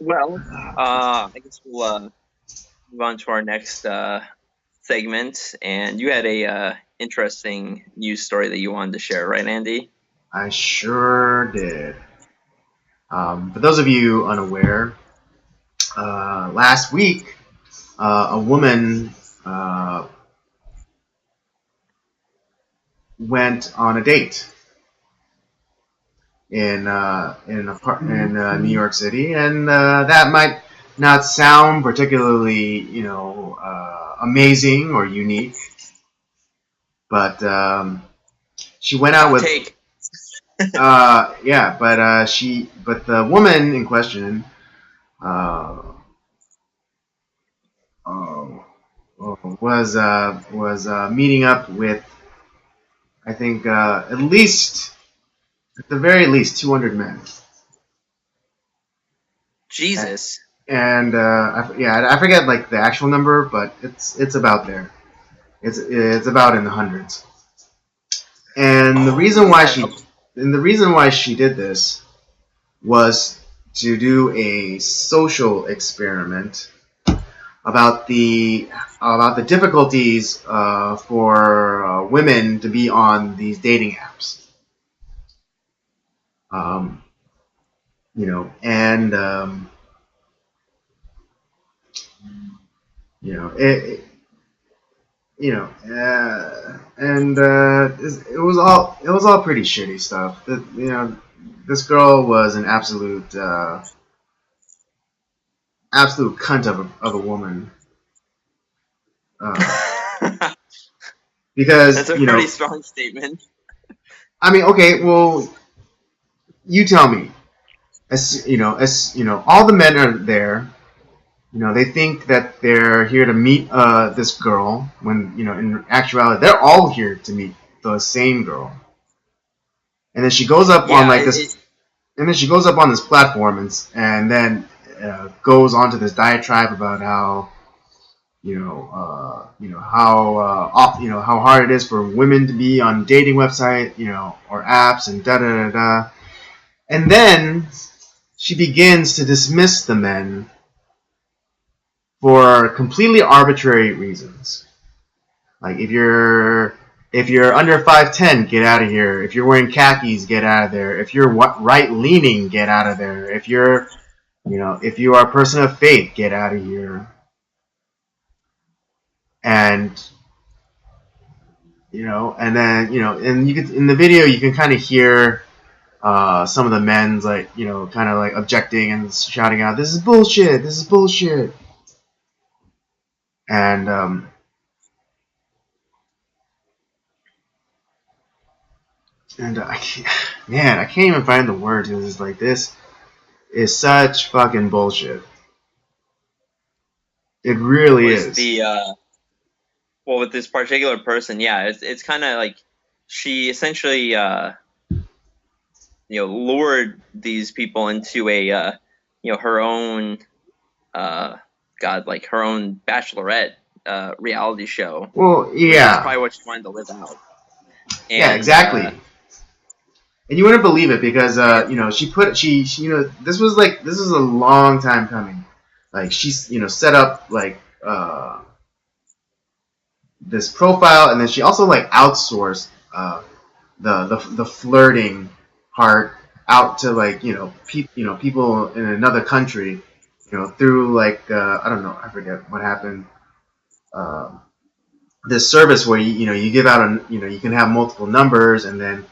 Well, I guess we'll move on to our next segment. And you had a interesting news story that you wanted to share, right, Andy? I sure did. For those of you unaware, last week a woman went on a date in New York City, and that might not sound particularly, amazing or unique, but she went out Hot with take. yeah, but the woman in question uh, uh, was meeting up with, I think, at the very least 200 men. Jesus. And I forget like the actual number, but it's about there. It's about in the hundreds. And the Oh, reason why man. she and the reason why she did this was to do a social experiment about the difficulties for women to be on these dating apps. Um, and it and it was all pretty shitty stuff. This girl was an absolute cunt of a woman. Uh, That's because a pretty strong statement. I mean, okay, well, you tell me. All the men are there. They think that they're here to meet this girl when in actuality they're all here to meet the same girl. And then she goes up on Yeah, like this, and then she goes up on this platform and then goes on to this diatribe about how how hard it is for women to be on dating website, or apps and da da da da. And then she begins to dismiss the men for completely arbitrary reasons. Like if you're under 5'10", get out of here. If you're wearing khakis, get out of there. If you're right leaning, get out of there. If you are a person of faith, get out of here. And and then and you can in the video you can kind of hear some of the men's like kind of like objecting and shouting out, "This is bullshit! This is bullshit!" And I can't, man, I can't even find the words because it's like this is such fucking bullshit. It really was is. the well, with this particular person, yeah, it's kind of like she essentially lured these people into a her own like her own bachelorette reality show, Well, which is yeah, probably what she wanted to live out. yeah, And exactly. And you wouldn't believe it because this was a long time coming. Like she's set up like this profile, and then she also like outsourced the flirting part out to like people in another country, through like I don't know, I forget what happened. Um, this service where you give out you can have multiple numbers, and then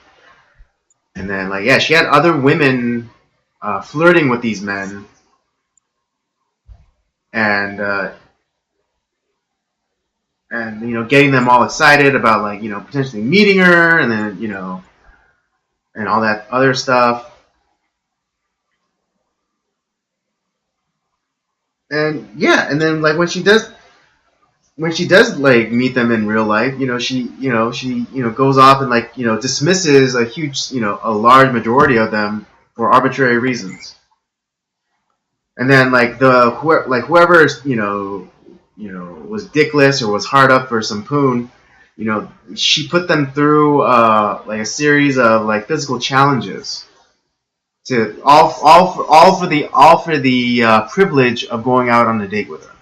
like, yeah, she had other women flirting with these men, and getting them all excited about like potentially meeting her, and then and all that other stuff. And yeah, and then like when she does like meet them in real life, she goes off and like dismisses a large majority of them for arbitrary reasons. And then like whoever was dickless or was hard up for some poon, she put them through like a series of like physical challenges. to all for the privilege of going out on a date with her.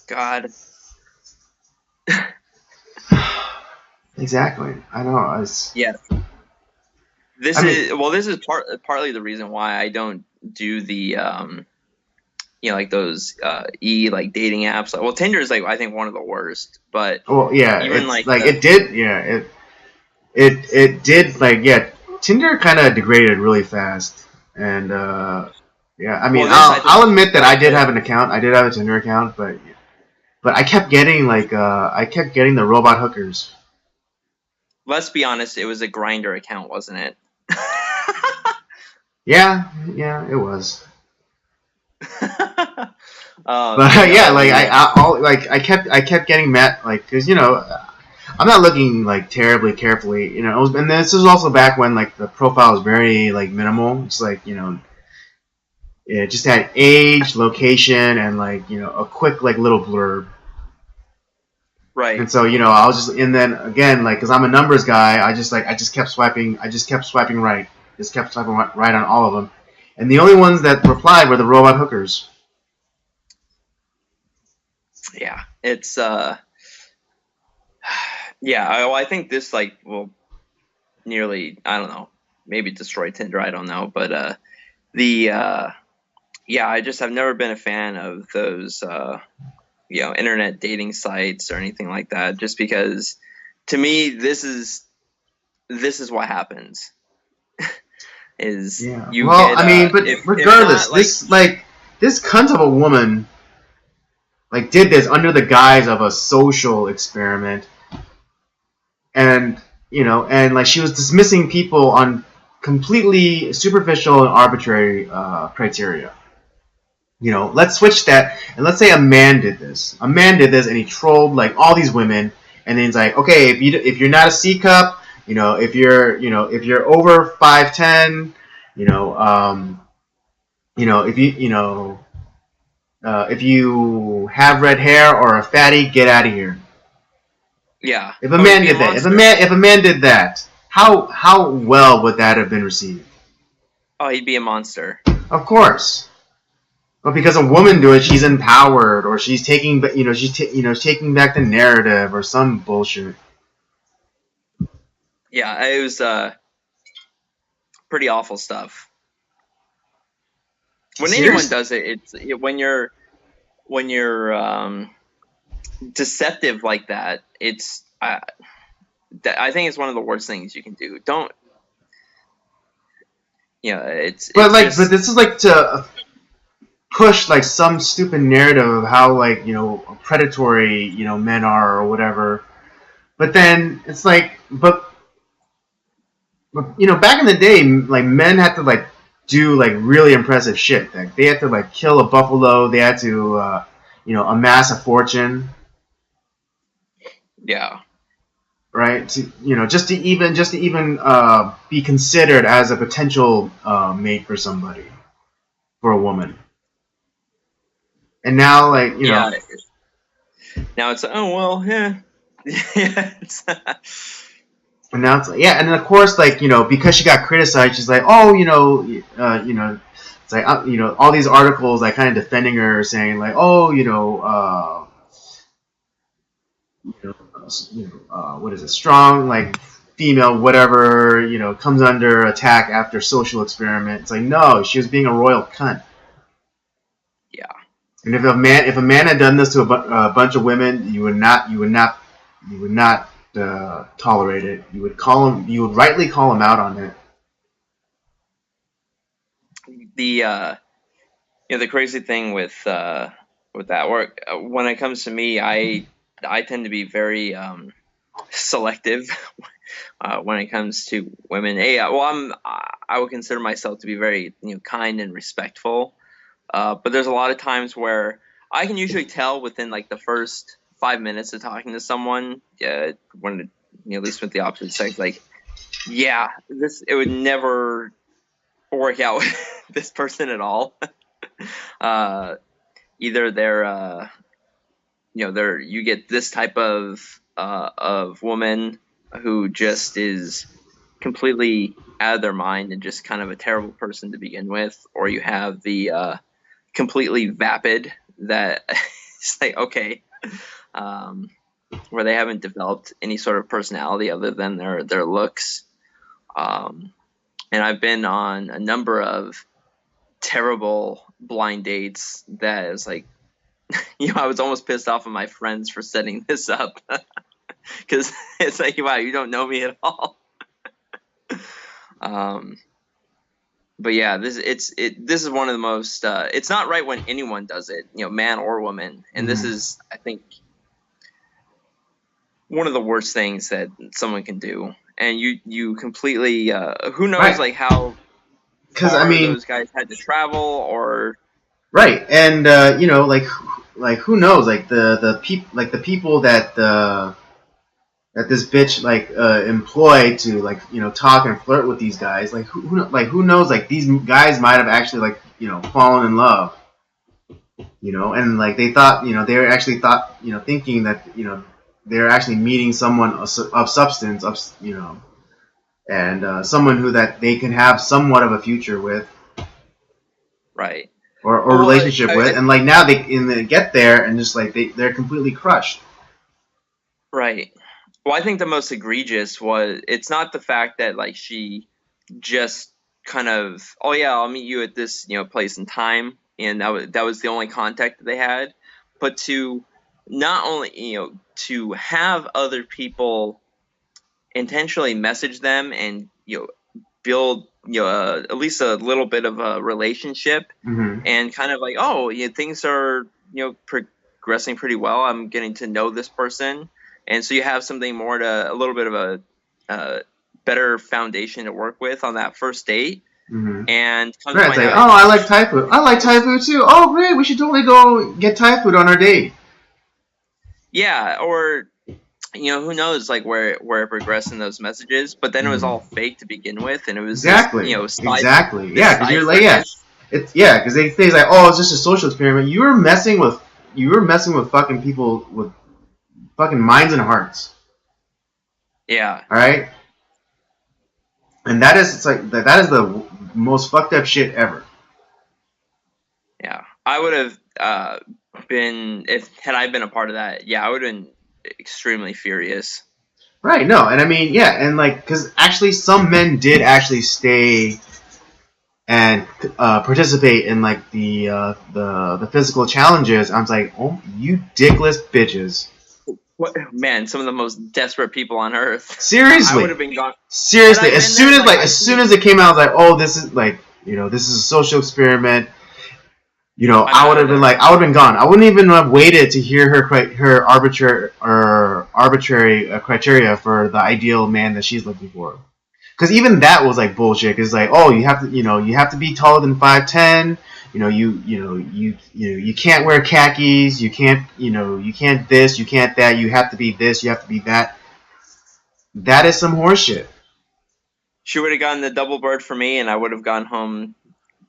God. Exactly. I know. Yeah. I mean, This is partly the reason why I don't do the like those like dating apps. Well, Tinder is like I think one of the worst, but well, yeah, even it's like like it did. Yeah, it did. Like, yeah, Tinder kind of degraded really fast, and yeah, I mean, well, this I think I'll admit that I like did have an account. I did have a Tinder account, but I kept getting the robot hookers. let's be honest, it was a grinder account, wasn't it? Yeah, yeah, it was. You But yeah, know like the I kept getting met, like, because I'm not looking like terribly carefully, and this was also back when like the profile was very like minimal. It's like it just had age, location, and like a quick like little blurb. right. And so I was just, and then again, like, because I'm a numbers guy, I just kept swiping, right, just kept swiping right on all of them, and the only ones that replied were the robot hookers. Yeah, it's yeah. I think this like will nearly I don't know maybe destroy Tinder. I don't know, but the yeah, I just have never been a fan of those internet dating sites or anything like that. Just because to me this is what happens is Yeah. you Well, get I mean, but if regardless, not like this cunt of a woman like did this under the guise of a social experiment, and and like she was dismissing people on completely superficial and arbitrary criteria. Let's switch that, and let's say a man did this. A man did this, and he trolled like all these women, and then he's like, okay, if you're not a C cup, if you're over 5'10", you know, um, if you have red hair or a fatty, get out of here. yeah, If a oh, he'd man be a did that, monster. if a man did that, how well would that have been received? Oh, he'd be a monster. Of course. But because a woman do it, she's empowered, or she's taking, taking back the narrative, or some bullshit. Yeah, it was pretty awful stuff. When anyone Seriously. does it, when you're deceptive like that, it's I think it's one of the worst things you can do. Don't But it's like, but just this is like to push like some stupid narrative of how like predatory men are or whatever. But then it's like, but back in the day, like men had to like do like really impressive shit. Like they had to like kill a buffalo. They had to amass a fortune, yeah. right? To just to even be considered as a potential mate for somebody, for a woman. And now, like, Yeah, now it's oh well, yeah, yeah. and now it's like, yeah, and then of course, like, because she got criticized, she's like, oh, it's like, all these articles like kind of defending her, saying like, oh, what is it, strong like female, whatever, comes under attack after social experiment. It's like, no, she was being a royal cunt. Yeah, And if a man had done this to a bunch of women, you would not tolerate it. You would rightly call him out on it. the the crazy thing with that work when it comes to me, I tend to be very selective when it comes to women. Hey, well, I would consider myself to be very kind and respectful. But there's a lot of times where I can usually tell within like the first 5 minutes of talking to someone, when at least with the opposite sex, like yeah, this it would never work out with this person at all. uh, Either they're they're you get this type of woman who just is completely out of their mind and just kind of a terrible person to begin with, or you have the completely vapid that it's like, okay, um, where they haven't developed any sort of personality other than their looks. Um, and I've been on a number of terrible blind dates that is like, I was almost pissed off at my friends for setting this up because it's like, wow, you don't know me at all. um, but yeah, this is one of the most. It's not right when anyone does it, man or woman, and this is, I think, one of the worst things that someone can do. And you completely, who knows, Right. like how Because I far mean, those guys had to travel, or right, and like who knows, like the people that that this bitch like employed to like talk and flirt with these guys, like who knows, like these guys might have actually like fallen in love, and like they thought, they were actually thought, thinking that they're actually meeting someone of substance, of and someone who that they can have somewhat of a future with, right. or Well, relationship with, and like now they get there and just like they're completely crushed. right. Well, I think the most egregious was, it's not the fact that like she just kind of, oh yeah, I'll meet you at this place and time, and that was the only contact that they had, but to not only to have other people intentionally message them and build at least a little bit of a relationship, Mm-hmm. and kind of like, oh, things are progressing pretty well, I'm getting to know this person, and so you have something more to, a little bit of a better foundation to work with on that first date. Mm-hmm. And come to Right, it's find like, out, oh, I like Thai food. I like Thai food too. Oh, great, we should totally go get Thai food on our date. yeah, or who knows, like where it progressed in those messages, but then it was all Mm-hmm. fake to begin with, and it was this Exactly, side, exactly. this Yeah, because side you're like, yeah, purpose. it's yeah, because they say like, oh, it's just a social experiment. You were messing with fucking people with fucking minds and hearts. Yeah, All right, and that is, it's like that is the most fucked up shit ever. yeah. I would have been, if had I been a part of that. Yeah, I would have been extremely furious. Right. No, and I mean, yeah, and like, because actually, some men did actually stay and participate in like the physical challenges. I was like, oh, you dickless bitches. What, man, some of the most desperate people on earth. I would Seriously, have been gone. Had seriously. I As been soon there, as like like I as soon see, as it came out, I was like, oh, this is like this is a social experiment. I'm I would out of have been there. like, I would have been gone. I wouldn't even have waited to hear her arbitrary criteria for the ideal man that she's looking for. Because even that was like bullshit. Because like, oh, you have to be taller than 5'10". You can't wear khakis. You can't this. You can't that. You have to be this. You have to be that. That is some horseshit. She would have gotten the double bird for me, and I would have gone home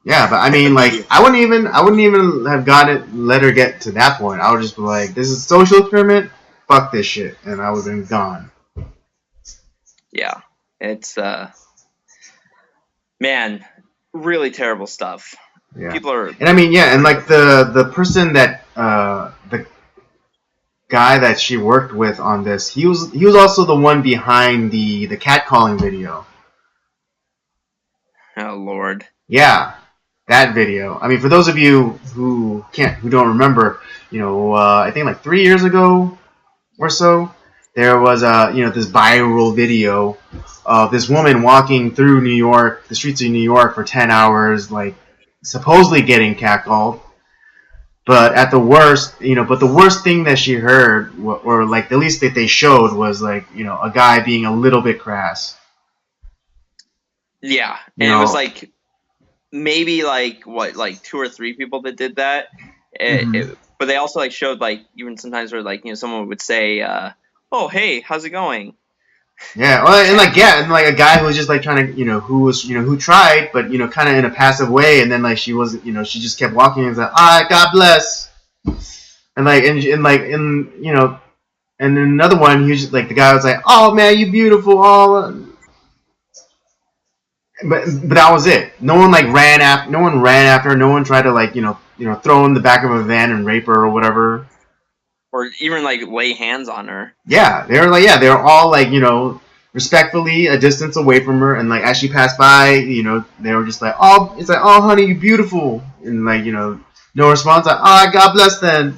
Yeah, but I mean, like, immediately. I wouldn't even have let her get to that point. I would just be like, this is a social experiment. Fuck this shit, and I would have been gone. Yeah, it's man, really terrible stuff. Yeah, People are and I mean, yeah, and pretty. like the person that the guy that she worked with on this, he was also the one behind the catcalling video. Oh Lord. Yeah, that video. I mean, for those of you who don't remember, I think like 3 years ago or so, there was this viral video of this woman walking through the streets of New York for 10 hours, like supposedly getting catcalled. But at the worst, but the worst thing that she heard, or like the least that they showed, was like a guy being a little bit crass. Yeah, You and it was know. like maybe like what, like two or three people that did that. Mm-hmm. But they also like showed, like, even sometimes where like someone would say, "Oh hey, how's it going?" Yeah, well, and like, Chatting. yeah, and like a guy who was just like trying to, who tried, but kind of in a passive way, and then like she wasn't, she just kept walking and was like, all right, God bless, and like, and like, and then another one, he was just, like the guy was like, oh man, you beautiful, all, but that was it. No one like ran after. No one ran after her. No one tried to like throw her in the back of a van and rape her or whatever. Or even like lay hands on her. Yeah, they were like they were all like respectfully a distance away from her, and like as she passed by, they were just like, oh, it's like, oh honey, you beautiful, and like no response, like, oh, God bless then.